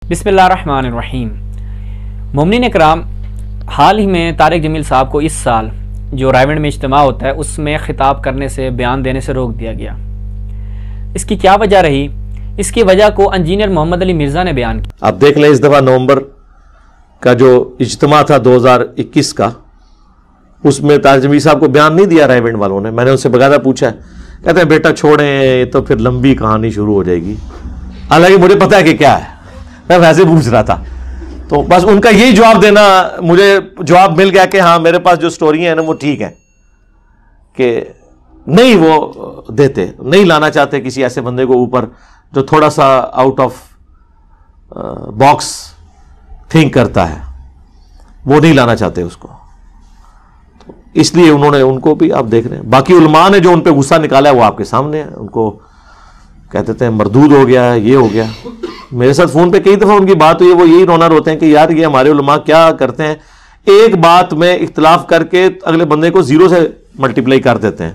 بسم اللہ الرحمن الرحیم۔ مومنین اکرام، حال ہی میں طارق جمیل صاحب کو اس سال جو رائیونڈ میں اجتماع ہوتا ہے اس میں خطاب کرنے سے، بیان دینے سے روک دیا گیا۔ اس کی کیا وجہ رہی؟ اس کی وجہ کو انجینئر محمد علی مرزا نے بیان کیا۔ آپ دیکھ لیں اس دفعہ نومبر کا جو اجتماع تھا 2021 کا، اس میں طارق جمیل صاحب کو بیان نہیں دیا رائیونڈ والوں نے۔ میں نے ان سے باقاعدہ پوچھا، کہتے ہیں بیٹا چھوڑیں، تو پھر لمبی کہانی شروع ہو جائے گی۔ حالانکہ مجھے پتا ہے کہ کیا ہے، میں ویسے پوچھ رہا تھا، تو بس ان کا یہی جواب دینا، مجھے جواب مل گیا کہ ہاں میرے پاس جو سٹوری ہیں نا وہ ٹھیک ہے، کہ نہیں وہ دیتے، نہیں لانا چاہتے کسی ایسے بندے کو اوپر جو تھوڑا سا آؤٹ آف باکس تھنک کرتا ہے، وہ نہیں لانا چاہتے اس کو، تو اس لیے انہوں نے ان کو بھی آپ دیکھ رہے ہیں۔ باقی علماء نے جو ان پہ غصہ نکالا ہے وہ آپ کے سامنے ہے، ان کو کہتے ہیں مردود ہو گیا، یہ ہو گیا۔ میرے ساتھ فون پہ کئی دفعہ ان کی بات ہوئی ہے، وہ یہی رونا روتے ہیں کہ یار یہ ہمارے علماء کیا کرتے ہیں، ایک بات میں اختلاف کر کے اگلے بندے کو زیرو سے ملٹیپلائی کر دیتے ہیں۔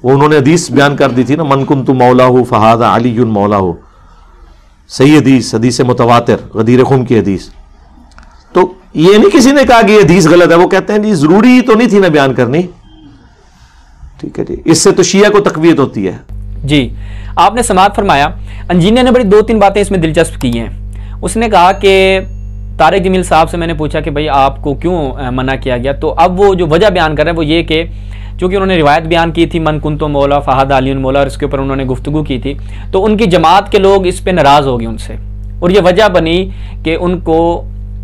وہ انہوں نے حدیث بیان کر دی تھی نا، من کنت مولا ہو فہذا علی مولا ہو، صحیح حدیث، حدیث متواتر، غدیر خم کی حدیث۔ تو یہ نہیں کسی نے کہا کہ یہ حدیث غلط ہے، وہ کہتے ہیں جی ضروری تو نہیں تھی نا بیان کرنی، ٹھیک ہے جی، اس سے تو شیعہ کو تقویت ہوتی ہے۔ جی، آپ نے سماعت فرمایا۔ انجینئر نے بڑی دو تین باتیں اس میں دلچسپ کی ہیں۔ اس نے کہا کہ طارق جمیل صاحب سے میں نے پوچھا کہ بھئی آپ کو کیوں منع کیا گیا، تو اب وہ جو وجہ بیان کر رہے ہیں وہ یہ کہ چونکہ انہوں نے روایت بیان کی تھی من کنتو مولا فہد علی مولا، اور اس کے اوپر انہوں نے گفتگو کی تھی، تو ان کی جماعت کے لوگ اس پہ ناراض ہو گئے ان سے، اور یہ وجہ بنی کہ ان کو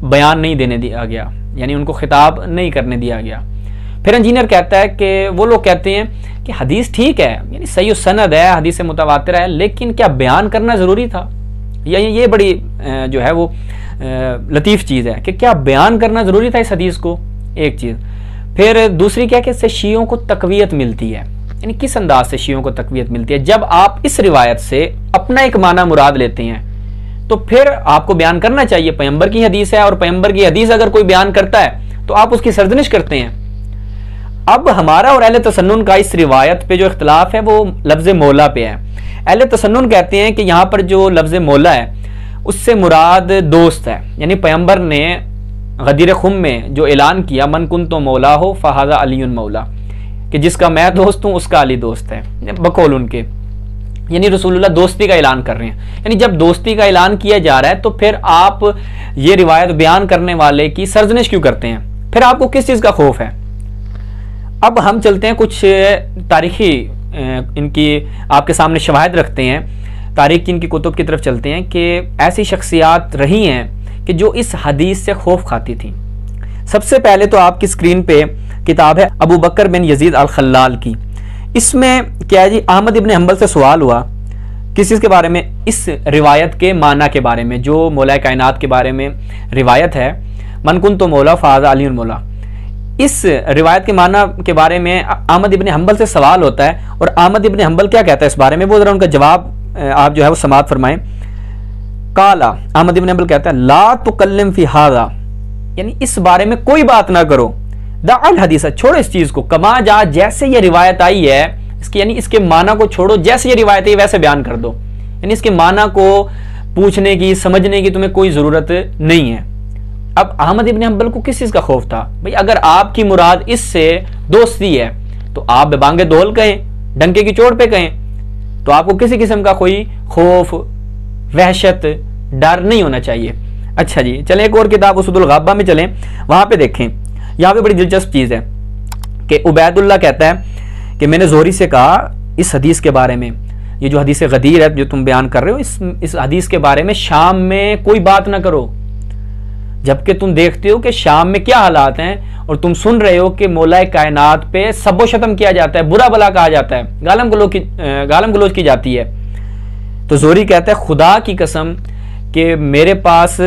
بیان نہیں دینے دیا گیا، یعنی ان کو خطاب نہیں کرنے دیا گیا۔ پھر انجینئر کہتا ہے کہ وہ لوگ کہتے ہیں کہ حدیث ٹھیک ہے، یعنی صحیح السند ہے، حدیث متواتر ہے، لیکن کیا بیان کرنا ضروری تھا؟ یہ بڑی جو ہے وہ لطیف چیز ہے کہ کیا بیان کرنا ضروری تھا اس حدیث کو، ایک چیز۔ پھر دوسری کیا کہ اس سے شیعوں کو تقویت ملتی ہے، یعنی کس انداز سے شیعوں کو تقویت ملتی ہے؟ جب آپ اس روایت سے اپنا ایک معنی مراد لیتے ہیں تو پھر آپ کو بیان کرنا چاہیے، پیغمبر کی حدیث ہے، اور پیغمبر کی حدیث اگر کوئی بیان کرتا ہے تو آپ اس کی سرزنش کرتے ہیں۔ اب ہمارا اور اہل تسنن کا اس روایت پہ جو اختلاف ہے وہ لفظ مولا پہ ہے۔ اہل تسنن کہتے ہیں کہ یہاں پر جو لفظ مولا ہے اس سے مراد دوست ہے، یعنی پیغمبر نے غدیر خم میں جو اعلان کیا من کنتو مولا ہو فہذا علی مولا، کہ جس کا میں دوست ہوں اس کا علی دوست ہے، بقول ان کے، یعنی رسول اللہ دوستی کا اعلان کر رہے ہیں۔ یعنی جب دوستی کا اعلان کیا جا رہا ہے تو پھر آپ یہ روایت بیان کرنے والے کی سرزنش کیوں کرتے ہیں؟ پھر آپ کو کس چیز کا خوف ہے؟ اب ہم چلتے ہیں کچھ تاریخی ان کی آپ کے سامنے شواہد رکھتے ہیں، تاریخ کی ان کی کتب کی طرف چلتے ہیں کہ ایسی شخصیات رہی ہیں کہ جو اس حدیث سے خوف کھاتی تھیں۔ سب سے پہلے تو آپ کی اسکرین پہ کتاب ہے ابو بکر بن یزید الخلال کی۔ اس میں کیا ہے جی، احمد ابن حنبل سے سوال ہوا کس چیز کے بارے میں؟ اس روایت کے معنی کے بارے میں، جو مولا کائنات کے بارے میں روایت ہے من کنتو مولا فہذا علی مولا، اس روایت کے معنی کے بارے میں احمد ابن حنبل سے سوال ہوتا ہے، اور احمد ابن حنبل کیا کہتا ہے اس بارے میں، وہ ذرا ان کا جواب آپ جو ہے وہ سماعت فرمائیں۔ قالا، احمد ابن حنبل کہتا ہے لا تکلم فی ھذا، یعنی اس بارے میں کوئی بات نہ کرو، دع الحدیث، چھوڑو اس چیز کو، کما جا، جیسے یہ روایت آئی ہے اس کی، یعنی اس کے معنی کو چھوڑو، جیسے یہ روایت ہے ویسے بیان کر دو، یعنی اس کے معنی کو پوچھنے کی، سمجھنے کی تمہیں کوئی ضرورت نہیں ہے۔ اب احمد ابن حنبل کو کس چیز کا خوف تھا؟ بھئی اگر آپ کی مراد اس سے دوستی ہے تو آپ ببانگ دول کہیں، ڈنکے کی چوٹ پہ کہیں، تو آپ کو کسی قسم کا کوئی خوف، وحشت، ڈر نہیں ہونا چاہیے۔ اچھا جی، چلیں ایک اور کتاب اسود الغابہ میں چلیں، وہاں پہ دیکھیں، یہاں پہ بڑی دلچسپ چیز ہے کہ عبید اللہ کہتا ہے کہ میں نے زہری سے کہا اس حدیث کے بارے میں، یہ جو حدیث غدیر ہے جو تم بیان کر رہے ہو، اس حدیث کے بارے میں شام میں کوئی بات نہ کرو، جبکہ تم دیکھتے ہو کہ شام میں کیا حالات ہیں، اور تم سن رہے ہو کہ مولا کائنات پہ سب و شتم کیا جاتا ہے، برا بلا کہا جاتا ہے، گالم گلوچ کی جاتی ہے۔ تو زہری کہتا ہے خدا کی قسم کہ میرے پاس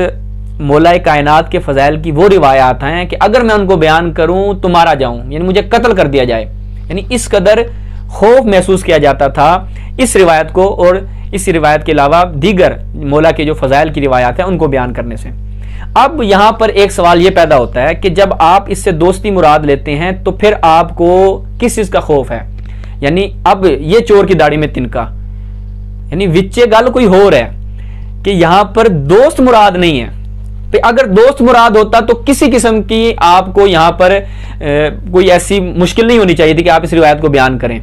مولا کائنات کے فضائل کی وہ روایات ہیں کہ اگر میں ان کو بیان کروں تو مارا جاؤں، یعنی مجھے قتل کر دیا جائے، یعنی اس قدر خوف محسوس کیا جاتا تھا اس روایت کو، اور اس روایت کے علاوہ دیگر مولا کے جو فضائل کی روایات ہیں ان کو بیان کرنے سے۔ اب یہاں پر ایک سوال یہ پیدا ہوتا ہے کہ جب آپ اس سے دوستی مراد لیتے ہیں تو پھر آپ کو کس چیز کا خوف ہے؟ یعنی اب یہ چور کی داڑھی میں تنکا، یعنی وچے گل کوئی ہو رہا ہے کہ یہاں پر دوست مراد نہیں ہے. اگر دوست مراد ہوتا تو کسی قسم کی آپ کو یہاں پر کوئی ایسی مشکل نہیں ہونی چاہیے تھی کہ آپ اس روایت کو بیان کریں.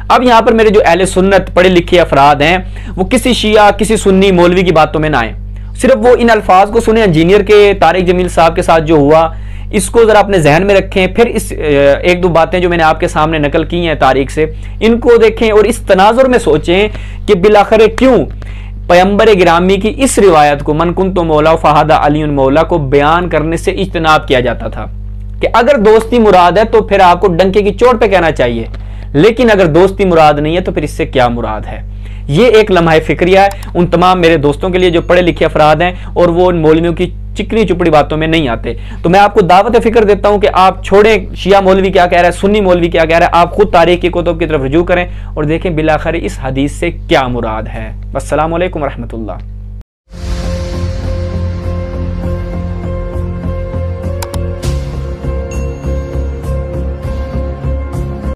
اب یہاں پر میرے جو اہل سنت پڑھے لکھے افراد ہیں وہ کسی شیعہ کسی سنی مولوی کی باتوں میں نہ آئیں, صرف وہ ان الفاظ کو سنیں. انجینئر کے طارق جمیل صاحب کے ساتھ جو ہوا اس کو ذرا اپنے ذہن میں رکھیں, پھر اس ایک دو باتیں جو میں نے آپ کے سامنے نقل کی ہیں تاریخ سے ان کو دیکھیں اور اس تناظر میں سوچیں کہ بالآخر کیوں پیغمبر گرامی کی اس روایت کو من کنت مولا فہذا علی مولا کو بیان کرنے سے اجتناب کیا جاتا تھا کہ اگر دوستی مراد ہے تو پھر آپ کو ڈنکے کی چوٹ پہ کہنا چاہیے, لیکن اگر دوستی مراد نہیں ہے تو پھر اس سے کیا مراد ہے. یہ ایک لمحہ فکریہ ہے ان تمام میرے دوستوں کے لیے جو پڑھے لکھے افراد ہیں اور وہ ان مولویوں کی چکنی چپڑی باتوں میں نہیں آتے. تو میں آپ کو دعوت فکر دیتا ہوں کہ آپ چھوڑیں شیعہ مولوی کیا کہہ رہا ہے, سنی مولوی کیا کہہ رہا ہے, آپ خود تاریخ کی کتب کی طرف رجوع کریں اور دیکھیں بالآخر اس حدیث سے کیا مراد ہے. السلام علیکم ورحمۃ اللہ.